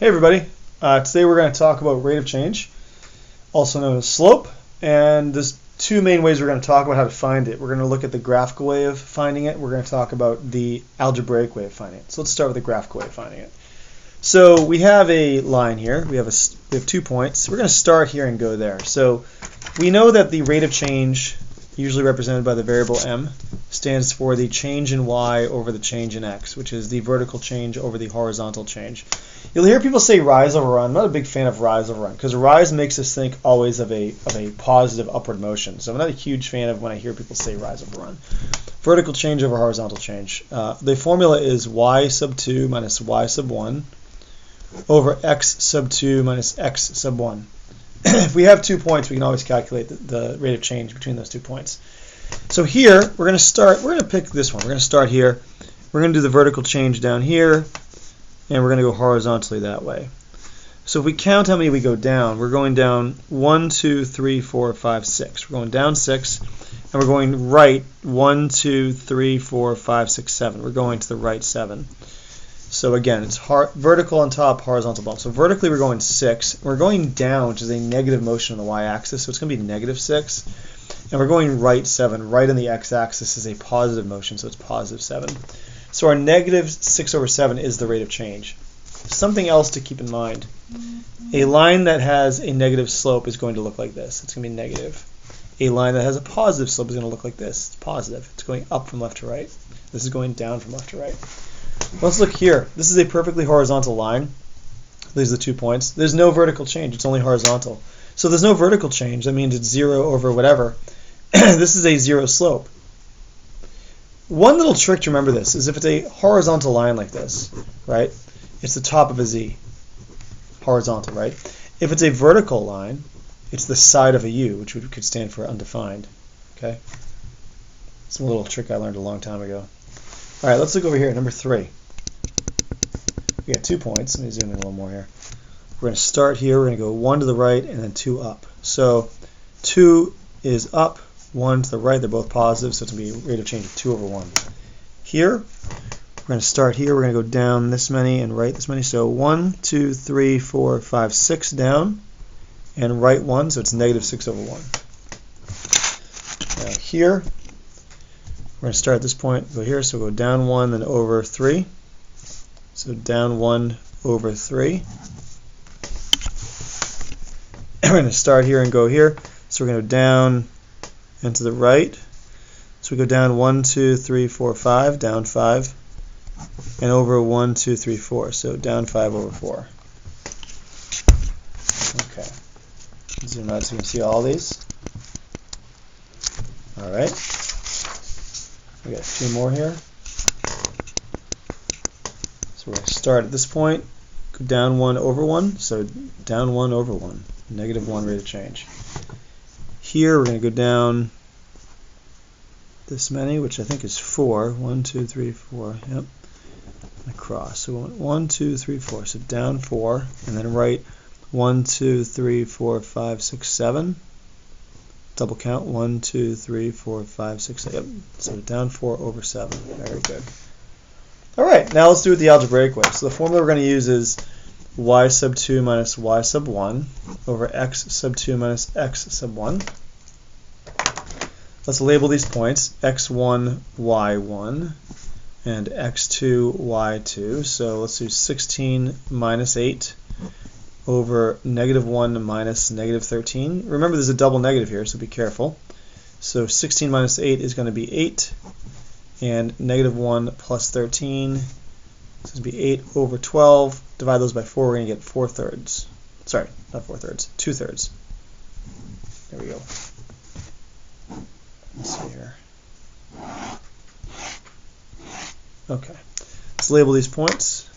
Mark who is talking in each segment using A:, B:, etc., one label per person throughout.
A: Hey everybody, today we're going to talk about rate of change, also known as slope, and there's two main ways we're going to talk about how to find it. We're going to look at the graphical way of finding it. We're going to talk about the algebraic way of finding it. So let's start with the graphical way of finding it. So we have a line here. We have 2 points. We're going to start here and go there. So we know that the rate of change, usually represented by the variable m, stands for the change in y over the change in x, which is the vertical change over the horizontal change. You'll hear people say rise over run. I'm not a big fan of rise over run because rise makes us think always of a positive upward motion. So I'm not a huge fan of when I hear people say rise over run. Vertical change over horizontal change. The formula is y sub 2 minus y sub 1 over x sub 2 minus x sub 1. If we have 2 points, we can always calculate the rate of change between those 2 points. So here, we're going to pick this one. We're going to start here. We're going to do the vertical change down here, and we're going to go horizontally that way. So if we count how many we go down, we're going down 1, 2, 3, 4, 5, 6. We're going down 6, and we're going right 1, 2, 3, 4, 5, 6, 7. We're going to the right 7. So again, it's vertical on top, horizontal bottom. So vertically we're going 6. We're going down, which is a negative motion on the y-axis, so it's going to be negative 6. And we're going right 7. Right on the x-axis is a positive motion, so it's positive 7. So our negative 6 over 7 is the rate of change. Something else to keep in mind. A line that has a negative slope is going to look like this. It's going to be negative. A line that has a positive slope is going to look like this. It's positive. It's going up from left to right. This is going down from left to right. Let's look here. This is a perfectly horizontal line. These are the 2 points. There's no vertical change. It's only horizontal. So there's no vertical change. That means it's 0 over whatever. This is a 0 slope. One little trick to remember this is if it's a horizontal line like this, right, it's the top of a Z. Horizontal, right? If it's a vertical line, it's the side of a U, which could stand for undefined. Okay? It's a little trick I learned a long time ago. All right, let's look over here, number 3. We got 2 points. Let me zoom in a little more here. We're going to start here. We're going to go 1 to the right and then 2 up. So 2 is up, 1 to the right. They're both positive, so it's going to be a rate of change of 2 over 1. Here, we're going to start here. We're going to go down this many and right this many. So 1, 2, 3, 4, 5, 6 down and right 1, so it's negative 6 over 1. Now here, we're going to start at this point, go here, so go down 1, then over 3. So down 1 over 3. We're going to start here and go here. So we're going to go down and to the right. So we go down 1, 2, 3, 4, 5, down 5, and over 1, 2, 3, 4. So down 5 over 4. Okay. Zoom out so you can see all these. All right. We got 2 more here. So we're going to start at this point, go down 1 over 1, so down 1 over 1, negative 1 rate of change. Here we're going to go down this many, which I think is 4. 1, 2, 3, 4, yep, across. So 1, 2, 3, 4, so down 4, and then right 1, 2, 3, 4, 5, 6, 7. Double count, 1, 2, 3, 4, 5, 6, 7. Yep. So down 4 over 7. Very good. All right, now let's do it the algebraic way. So the formula we're going to use is y sub 2 minus y sub 1 over x sub 2 minus x sub 1. Let's label these points x1, y1, and x2, y2. So let's do 16 minus 8 over negative 1 minus negative 13. Remember there's a double negative here, so be careful. So 16 minus 8 is going to be 8, and negative 1 plus 13 is going to be 8 over 12. Divide those by 4, we're going to get 4 thirds. Sorry, not 4 thirds, 2 thirds. There we go. Let's see here. Okay, let's label these points.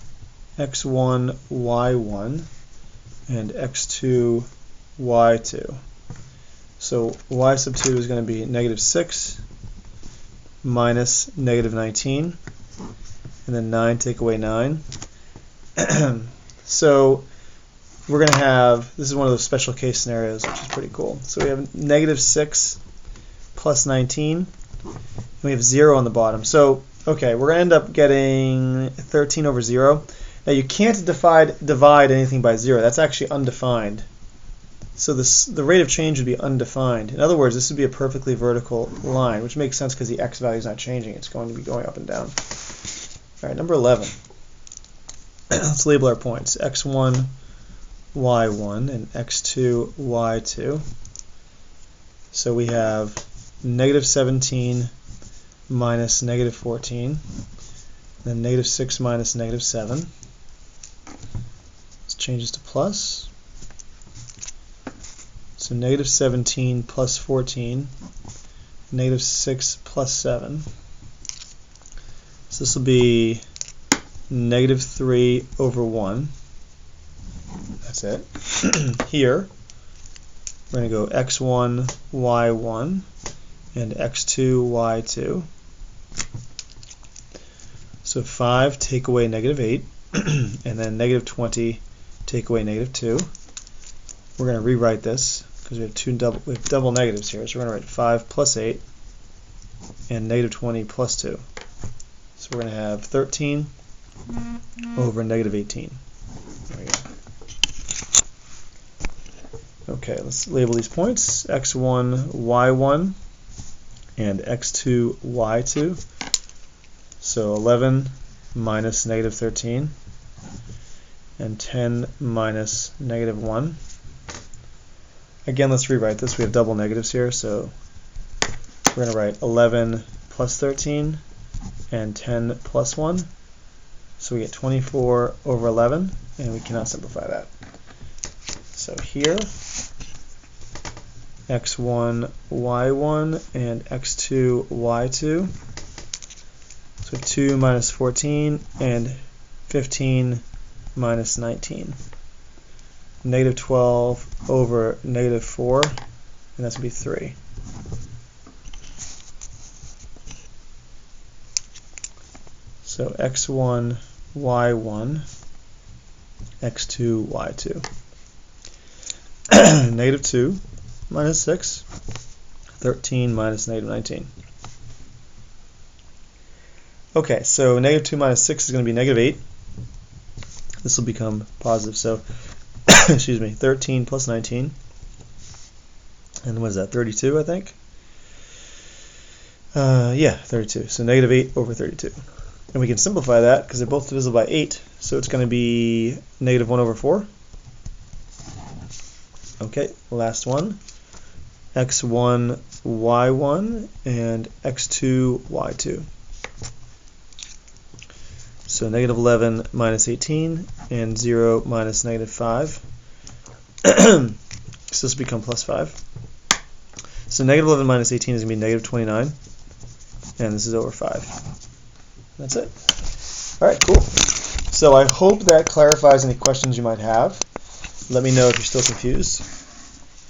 A: x1, y1, and x2, y2. So y sub 2 is going to be negative 6 minus negative 19, and then 9 take away 9. So we're going to have, this is one of those special case scenarios, which is pretty cool. So we have negative 6 plus 19, and we have 0 on the bottom. So, okay, we're going to end up getting 13 over 0. Now you can't divide anything by 0. That's actually undefined. So the rate of change would be undefined. In other words, this would be a perfectly vertical line, which makes sense because the x value is not changing. It's going to be going up and down. All right, number 11. Let's label our points. x1, y1, and x2, y2. So we have negative 17 minus negative 14, then negative 6 minus negative 7. Let's change this to plus. So negative 17 plus 14, negative 6 plus 7. So this will be negative 3 over 1. That's it. Here, we're going to go x1, y1, and x2, y2. So 5 take away negative 8, and then negative 20 take away negative 2. We're going to rewrite this because we have double negatives here. So we're going to write 5 plus 8 and negative 20 plus 2. So we're going to have 13 over negative 18. There we go. Okay, let's label these points. x1, y1, and x2, y2. So 11 minus negative 13, and 10 minus negative 1. Again, let's rewrite this. We have double negatives here, so we're going to write 11 plus 13 and 10 plus 1. So we get 24 over 11, and we cannot simplify that. So here, x1, y1, and x2, y2. So 2 minus 14 and 15 minus 19. Negative 12 over negative 4, and that's going to be 3. So x1, y1, x2, y2. Negative 2 minus 6, 13 minus negative 19. Okay, so negative 2 minus 6 is going to be negative 8. This will become positive. So, excuse me, 13 plus 19. And what is that, 32, I think? Yeah, 32. So negative 8 over 32. And we can simplify that because they're both divisible by 8. So it's going to be negative 1 over 4. Okay, last one. x1, y1, and x2, y2. So negative 11 minus 18, and 0 minus negative 5. So this will become plus 5. So negative 11 minus 18 is going to be negative 29, and this is over 5. That's it. All right, cool. So I hope that clarifies any questions you might have. Let me know if you're still confused.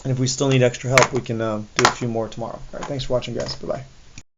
A: And if we still need extra help, we can do a few more tomorrow. All right, thanks for watching, guys. Bye-bye.